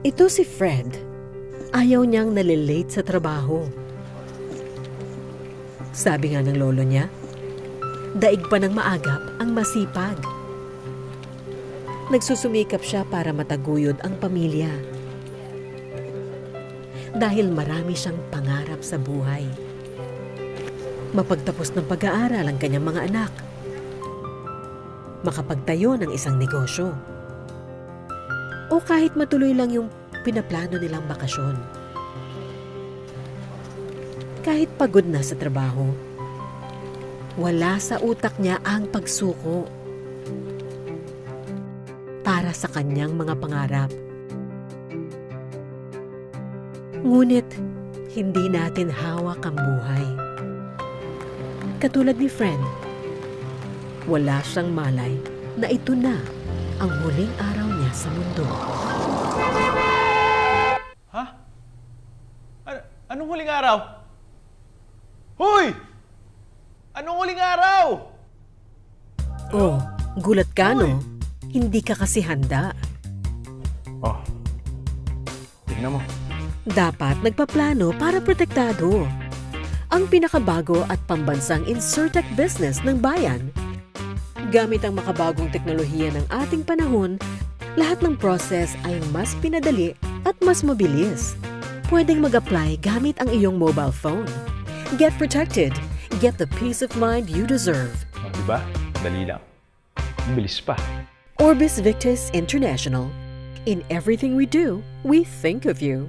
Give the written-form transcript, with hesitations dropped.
Ito si Fred. Ayaw niyang nalilate sa trabaho. Sabi nga ng lolo niya, daig pa ng maagap ang masipag. Nagsusumikap siya para mataguyod ang pamilya. Dahil marami siyang pangarap sa buhay. Mapagtapos ng pag-aaral ang kanyang mga anak. Makapagtayo ng isang negosyo. O kahit matuloy lang yung pinaplano nilang bakasyon. Kahit pagod na sa trabaho, wala sa utak niya ang pagsuko para sa kanyang mga pangarap. Ngunit, hindi natin hawak ang buhay. Katulad ni Fred, wala siyang malay na ito na ang huling araw niya sa mundo. Ha? Anong huling araw? Hoy! Anong huling araw? Oh, gulat ka, no? Hindi ka kasi handa. Oh, tignan mo. Dapat nagpaplano para protektado. Ang pinakabago at pambansang Insurtech business ng bayan. Gamit ang makabagong teknolohiya ng ating panahon, lahat ng process ay mas pinadali at mas mabilis. Pwedeng mag-apply gamit ang iyong mobile phone. Get protected. Get the peace of mind you deserve. Oh, diba? Dali lang. Bilis pa. Orbis Victus International. In everything we do, we think of you.